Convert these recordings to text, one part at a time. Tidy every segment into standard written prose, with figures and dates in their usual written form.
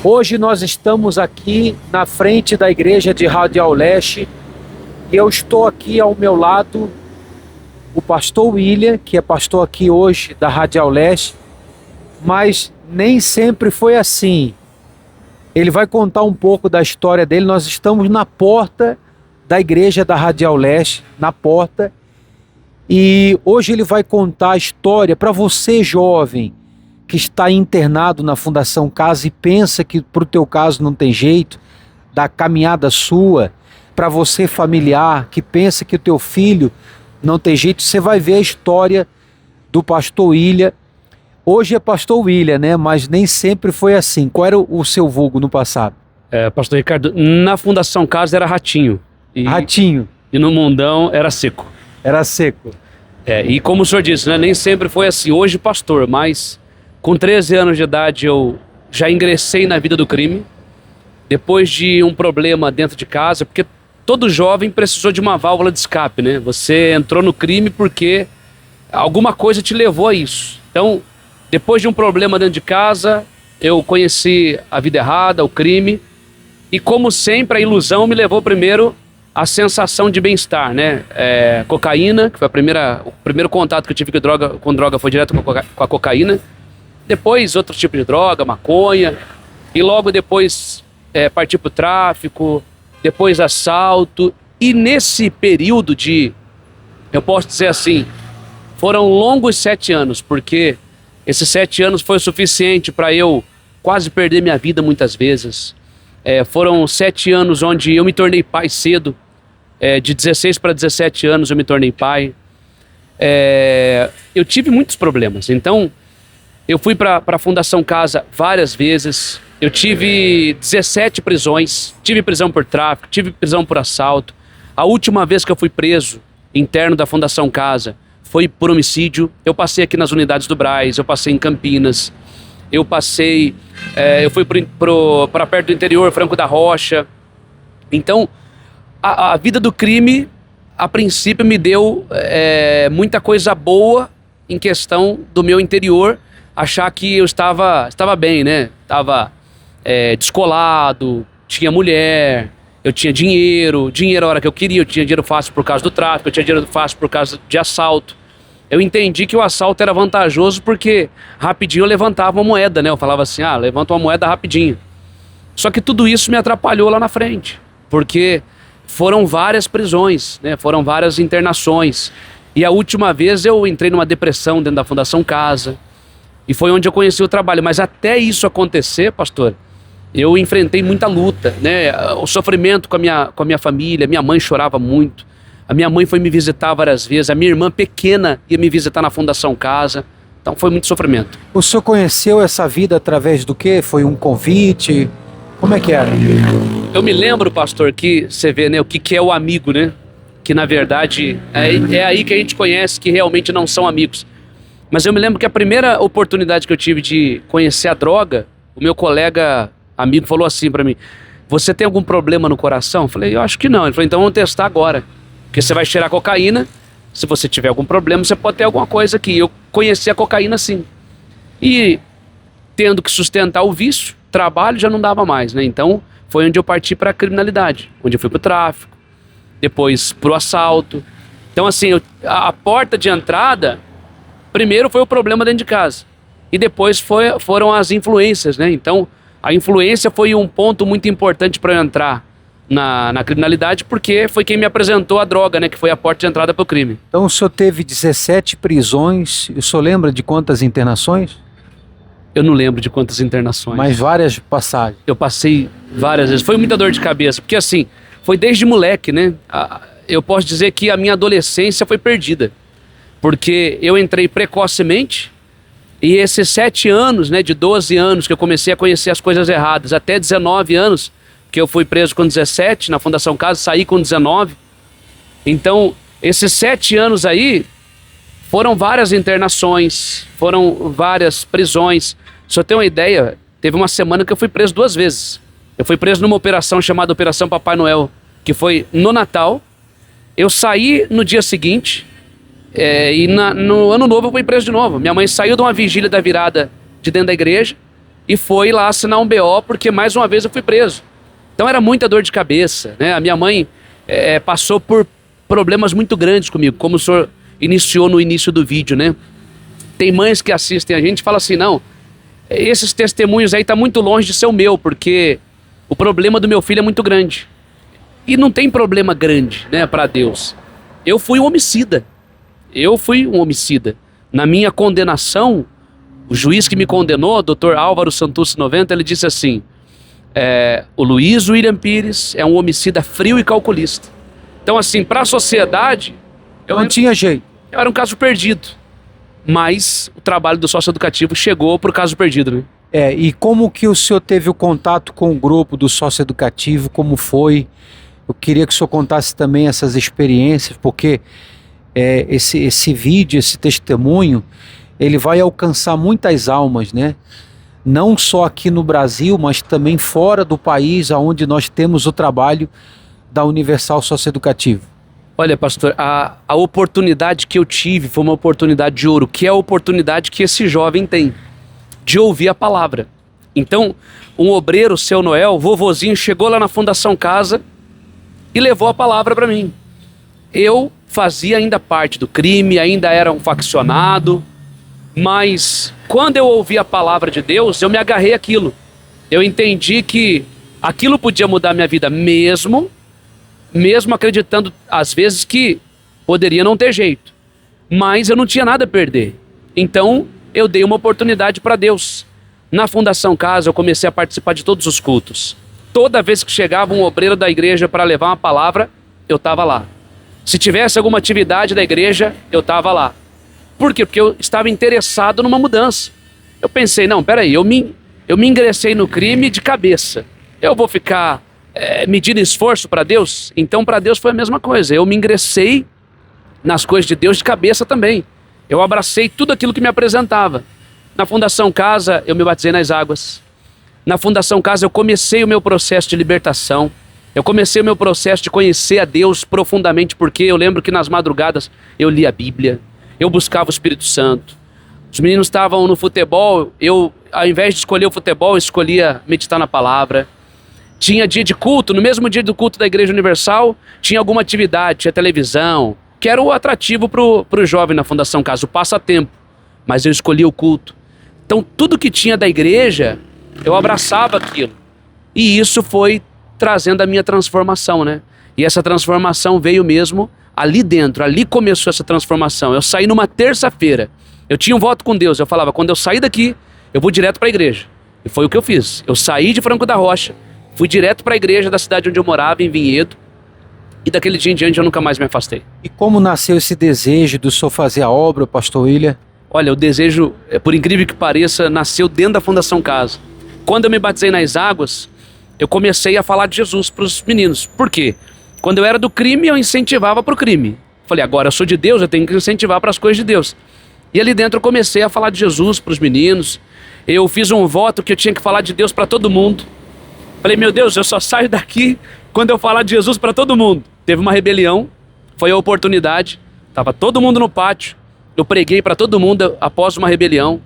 Hoje nós estamos aqui na frente da igreja de Radial Leste e eu estou aqui ao meu lado o pastor William, que é pastor aqui hoje da Radial Leste, mas nem sempre foi assim. Ele vai contar um pouco da história dele. Nós estamos na porta da igreja da Radial Leste, na porta, e hoje ele vai contar a história para você, jovem, que está internado na Fundação Casa e pensa que para o teu caso não tem jeito, da caminhada sua, para você familiar, que pensa que o teu filho não tem jeito, você vai ver a história do pastor William. Hoje é pastor William, né? Mas nem sempre foi assim. Qual era o seu vulgo no passado? Pastor Ricardo, na Fundação Casa era Ratinho. Ratinho. E no Mundão era Seco. Era Seco. E como o senhor disse, né? Nem sempre foi assim. Hoje pastor, mas com 13 anos de idade eu já ingressei na vida do crime. Depois de um problema dentro de casa, porque todo jovem precisou de uma válvula de escape, né? Você entrou no crime porque alguma coisa te levou a isso. Então, depois de um problema dentro de casa, eu conheci a vida errada, o crime. E como sempre, a ilusão me levou primeiro à sensação de bem-estar, né? Cocaína, que foi o primeiro contato que eu tive com droga foi direto com a cocaína. Depois, outro tipo de droga, maconha. E logo depois, parti para o tráfico, depois assalto. E nesse período eu posso dizer assim, foram longos 7 anos, porque esses 7 anos foi o suficiente para eu quase perder minha vida muitas vezes. Foram 7 anos onde eu me tornei pai cedo. De 16 para 17 anos eu me tornei pai. Eu tive muitos problemas. Então, eu fui para a Fundação Casa várias vezes. Eu tive 17 prisões. Tive prisão por tráfico, tive prisão por assalto. A última vez que eu fui preso, interno da Fundação Casa, foi por homicídio. Eu passei aqui nas unidades do Brás, eu passei em Campinas, eu fui para perto do interior, Franco da Rocha. Então, a vida do crime, a princípio, me deu muita coisa boa em questão do meu interior, achar que eu estava bem, né? Estava descolado, tinha mulher, eu tinha dinheiro a hora que eu queria, eu tinha dinheiro fácil por causa do tráfico, eu tinha dinheiro fácil por causa de assalto. Eu entendi que o assalto era vantajoso porque rapidinho eu levantava uma moeda, né? Eu falava assim, levanta uma moeda rapidinho. Só que tudo isso me atrapalhou lá na frente, porque foram várias prisões, né? Foram várias internações. E a última vez eu entrei numa depressão dentro da Fundação Casa, e foi onde eu conheci o trabalho. Mas até isso acontecer, pastor, eu enfrentei muita luta, né? O sofrimento com a minha família, minha mãe chorava muito. A minha mãe foi me visitar várias vezes, a minha irmã pequena ia me visitar na Fundação Casa. Então foi muito sofrimento. O senhor conheceu essa vida através do quê? Foi um convite? Como é que era? Eu me lembro, pastor, que você vê, né, o que é o amigo, né? Que na verdade é aí que a gente conhece que realmente não são amigos. Mas eu me lembro que a primeira oportunidade que eu tive de conhecer a droga, o meu colega amigo falou assim pra mim, você tem algum problema no coração? Eu falei, eu acho que não. Ele falou, então vamos testar agora, porque você vai cheirar cocaína, se você tiver algum problema, você pode ter alguma coisa aqui. Eu conheci a cocaína sim. E tendo que sustentar o vício, trabalho já não dava mais, né? Então foi onde eu parti para a criminalidade, onde eu fui pro tráfico, depois pro assalto. Então assim, a porta de entrada, primeiro foi o problema dentro de casa, e depois foram as influências, né? Então a influência foi um ponto muito importante para eu entrar na criminalidade, porque foi quem me apresentou a droga, né? Que foi a porta de entrada para o crime. Então o senhor teve 17 prisões, o senhor lembra de quantas internações? Eu não lembro de quantas internações. Mas várias passagens. Eu passei várias vezes, foi muita dor de cabeça, porque assim, foi desde moleque, né? Eu posso dizer que a minha adolescência foi perdida, porque eu entrei precocemente, e esses 7 anos, né, de 12 anos que eu comecei a conhecer as coisas erradas, até 19 anos, que eu fui preso com 17 na Fundação Casa, saí com 19. Então, esses 7 anos aí, foram várias internações, foram várias prisões. Se eu tenho uma ideia, teve uma semana que eu fui preso 2 vezes. Eu fui preso numa operação chamada Operação Papai Noel, que foi no Natal. Eu saí no dia seguinte, e no Ano Novo eu fui preso de novo. Minha mãe saiu de uma vigília da virada de dentro da igreja, e foi lá assinar um BO porque mais uma vez eu fui preso. Então era muita dor de cabeça, né? A minha mãe passou por problemas muito grandes comigo, como o senhor iniciou no início do vídeo, né? Tem mães que assistem a gente e falam assim, não, esses testemunhos aí tá muito longe de ser o meu, porque o problema do meu filho é muito grande. E não tem problema grande, né, para Deus. Eu fui um homicida. Na minha condenação, o juiz que me condenou, Dr. Álvaro Santucci 90, ele disse assim, o Luiz William Pires é um homicida frio e calculista. Então assim, para a sociedade... Não tinha jeito. Eu era um caso perdido. Mas o trabalho do sócio educativo chegou pro caso perdido, né? E como que o senhor teve o contato com o grupo do sócio educativo, como foi? Eu queria que o senhor contasse também essas experiências, porque esse vídeo, esse testemunho, ele vai alcançar muitas almas, né? Não só aqui no Brasil, mas também fora do país, onde nós temos o trabalho da Universal Socioeducativo. Olha, pastor, a oportunidade que eu tive foi uma oportunidade de ouro, que é a oportunidade que esse jovem tem, de ouvir a palavra. Então, um obreiro, seu Noel, vovozinho, chegou lá na Fundação Casa e levou a palavra para mim. Eu fazia ainda parte do crime, ainda era um faccionado, mas quando eu ouvi a palavra de Deus, eu me agarrei àquilo. Eu entendi que aquilo podia mudar minha vida mesmo acreditando às vezes que poderia não ter jeito, mas eu não tinha nada a perder. Então eu dei uma oportunidade para Deus. Na Fundação Casa eu comecei a participar de todos os cultos. Toda vez que chegava um obreiro da igreja para levar uma palavra, eu estava lá. Se tivesse alguma atividade da igreja, eu estava lá. Por quê? Porque eu estava interessado numa mudança. Eu pensei, não, peraí, eu me ingressei no crime de cabeça. Eu vou ficar medindo esforço para Deus? Então para Deus foi a mesma coisa. Eu me ingressei nas coisas de Deus de cabeça também. Eu abracei tudo aquilo que me apresentava. Na Fundação Casa, eu me batizei nas águas. Na Fundação Casa, eu comecei o meu processo de libertação. Eu comecei o meu processo de conhecer a Deus profundamente, porque eu lembro que nas madrugadas eu lia a Bíblia, eu buscava o Espírito Santo. Os meninos estavam no futebol, eu, ao invés de escolher o futebol, eu escolhia meditar na palavra. Tinha dia de culto, no mesmo dia do culto da Igreja Universal, tinha alguma atividade, tinha televisão, que era o atrativo pro jovem na Fundação Casa, o passatempo. Mas eu escolhia o culto. Então tudo que tinha da igreja, eu abraçava aquilo. E isso foi trazendo a minha transformação, né? E essa transformação veio mesmo ali dentro, ali começou essa transformação. Eu saí numa terça-feira, eu tinha um voto com Deus, eu falava, quando eu sair daqui, eu vou direto para a igreja. E foi o que eu fiz. Eu saí de Franco da Rocha, fui direto para a igreja da cidade onde eu morava, em Vinhedo, e daquele dia em diante eu nunca mais me afastei. E como nasceu esse desejo do senhor fazer a obra, pastor William? Olha, o desejo, por incrível que pareça, nasceu dentro da Fundação Casa. Quando eu me batizei nas águas, eu comecei a falar de Jesus para os meninos. Por quê? Quando eu era do crime, eu incentivava para o crime. Falei, agora eu sou de Deus, eu tenho que incentivar para as coisas de Deus. E ali dentro eu comecei a falar de Jesus para os meninos. Eu fiz um voto que eu tinha que falar de Deus para todo mundo. Falei, meu Deus, eu só saio daqui quando eu falar de Jesus para todo mundo. Teve uma rebelião, foi a oportunidade. Estava todo mundo no pátio. Eu preguei para todo mundo após uma rebelião.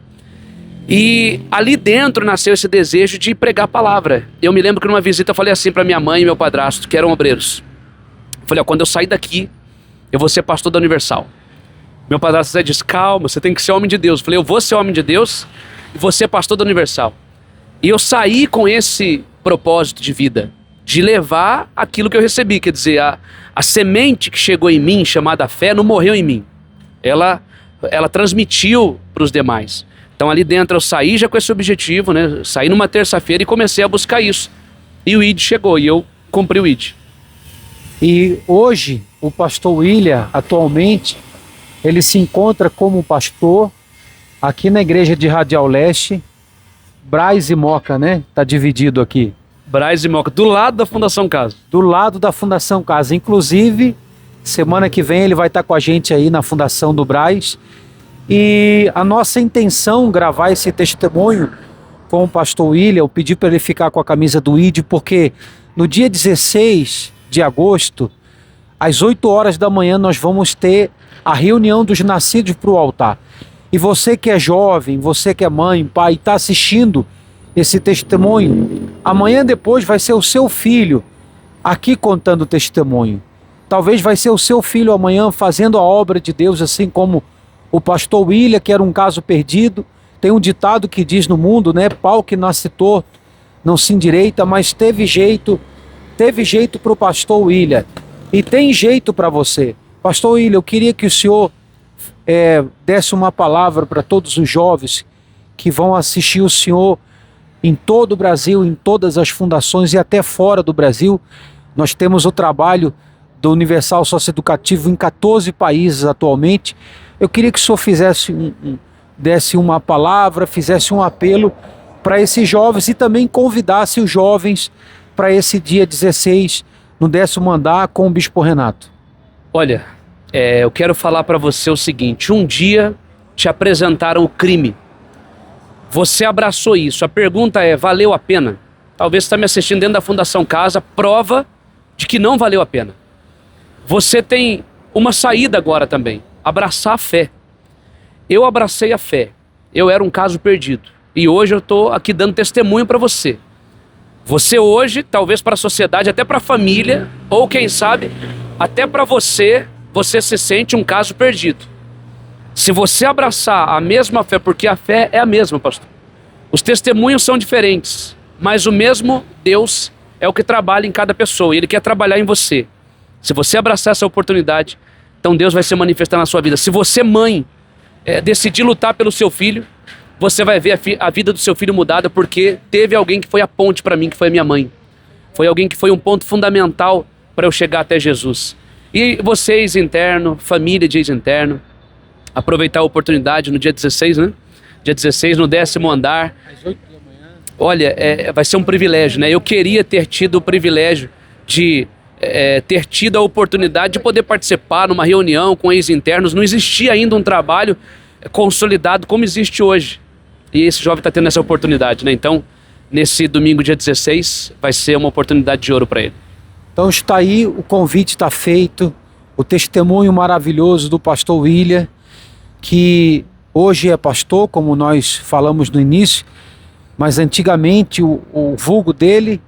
E ali dentro nasceu esse desejo de pregar a palavra. Eu me lembro que numa visita eu falei assim para minha mãe e meu padrasto, que eram obreiros. Eu falei, quando eu sair daqui, eu vou ser pastor da Universal. Meu padrasto disse, calma, você tem que ser homem de Deus. Eu falei, eu vou ser homem de Deus e vou ser pastor da Universal. E eu saí com esse propósito de vida, de levar aquilo que eu recebi. Quer dizer, a semente que chegou em mim, chamada fé, não morreu em mim. Ela transmitiu para os demais. Então ali dentro eu saí já com esse objetivo, né? Saí numa terça-feira e comecei a buscar isso. E o ID chegou e eu cumpri o ID. E hoje o pastor William, atualmente, ele se encontra como pastor aqui na igreja de Radial Leste, Braz e Moca, né? Tá dividido aqui. Braz e Moca, do lado da Fundação Casa. Do lado da Fundação Casa. Inclusive, semana que vem ele vai estar com a gente aí na Fundação do Braz. E a nossa intenção, gravar esse testemunho com o pastor William, eu pedi para ele ficar com a camisa do ID, porque no dia 16 de agosto, às 8 horas da manhã, nós vamos ter a reunião dos nascidos para o altar. E você que é jovem, você que é mãe, pai, está assistindo esse testemunho. Amanhã depois vai ser o seu filho aqui contando o testemunho. Talvez vai ser o seu filho amanhã fazendo a obra de Deus, assim como o pastor William, que era um caso perdido. Tem um ditado que diz no mundo, né? Pau que nasce torto não se endireita, mas teve jeito para o pastor William. E tem jeito para você. Pastor William, eu queria que o senhor desse uma palavra para todos os jovens que vão assistir o senhor em todo o Brasil, em todas as fundações e até fora do Brasil. Nós temos o trabalho do Universal Socioeducativo em 14 países atualmente. Eu queria que o senhor desse uma palavra, fizesse um apelo para esses jovens e também convidasse os jovens para esse dia 16, no 10º andar, com o Bispo Renato. Olha, eu quero falar para você o seguinte: um dia te apresentaram o crime. Você abraçou isso. A pergunta é: valeu a pena? Talvez você está me assistindo dentro da Fundação Casa, prova de que não valeu a pena. Você tem uma saída agora também: abraçar a fé. Eu abracei a fé. Eu era um caso perdido. E hoje eu estou aqui dando testemunho para você. Você hoje, talvez para a sociedade, até para a família, ou quem sabe, até para você se sente um caso perdido. Se você abraçar a mesma fé, porque a fé é a mesma, pastor. Os testemunhos são diferentes, mas o mesmo Deus é o que trabalha em cada pessoa, e Ele quer trabalhar em você. Se você abraçar essa oportunidade, então Deus vai se manifestar na sua vida. Se você, mãe, decidir lutar pelo seu filho, você vai ver a vida do seu filho mudada, porque teve alguém que foi a ponte para mim, que foi a minha mãe. Foi alguém que foi um ponto fundamental para eu chegar até Jesus. E você, ex-interno, família de ex-interno, aproveitar a oportunidade no dia 16, né? Dia 16, no 10º andar. Às 8 da manhã. Olha, vai ser um privilégio, né? Eu queria ter tido o privilégio de ter tido a oportunidade de poder participar numa reunião com ex-internos. Não existia ainda um trabalho consolidado como existe hoje. E esse jovem está tendo essa oportunidade, né? Então, nesse domingo, dia 16, vai ser uma oportunidade de ouro para ele. Então está aí, o convite está feito, o testemunho maravilhoso do pastor William, que hoje é pastor, como nós falamos no início, mas antigamente o vulgo dele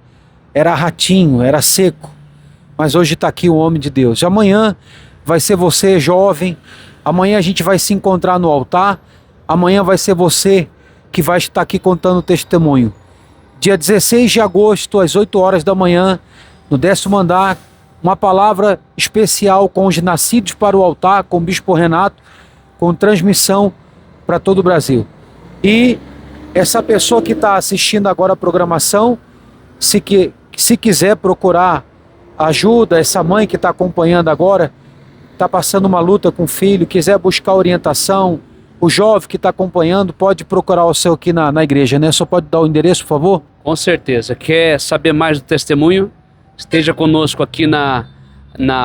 era ratinho, era seco, mas hoje está aqui o homem de Deus. Amanhã vai ser você, jovem, amanhã a gente vai se encontrar no altar, amanhã vai ser você que vai estar aqui contando o testemunho. Dia 16 de agosto, às 8 horas da manhã, no 10º andar, uma palavra especial com os nascidos para o altar, com o Bispo Renato, com transmissão para todo o Brasil. E essa pessoa que está assistindo agora a programação, se quiser procurar ajuda, essa mãe que está acompanhando agora, está passando uma luta com o filho, quiser buscar orientação, o jovem que está acompanhando pode procurar o seu aqui na igreja, né? Só pode dar o endereço, por favor? Com certeza. Quer saber mais do testemunho? Esteja conosco aqui na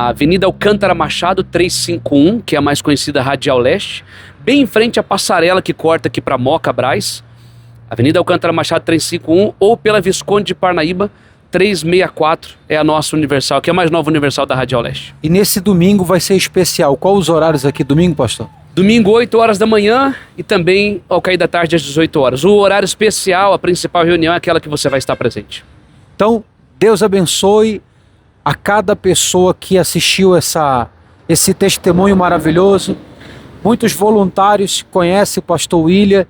Avenida Alcântara Machado 351, que é a mais conhecida Radial Leste, bem em frente à passarela que corta aqui para Moca, Brás. Avenida Alcântara Machado 351, ou pela Visconde de Parnaíba 364, é a nossa Universal, que é a mais nova Universal da Radial Leste. E nesse domingo vai ser especial. Qual os horários aqui domingo, pastor? Domingo, 8 horas da manhã e também ao cair da tarde às 18 horas. O horário especial, a principal reunião é aquela que você vai estar presente. Então, Deus abençoe a cada pessoa que assistiu esse testemunho maravilhoso. Muitos voluntários conhecem o pastor William,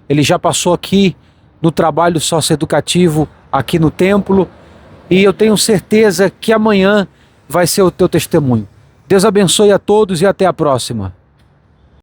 ele já passou aqui no trabalho socioeducativo aqui no templo, e eu tenho certeza que amanhã vai ser o teu testemunho. Deus abençoe a todos e até a próxima.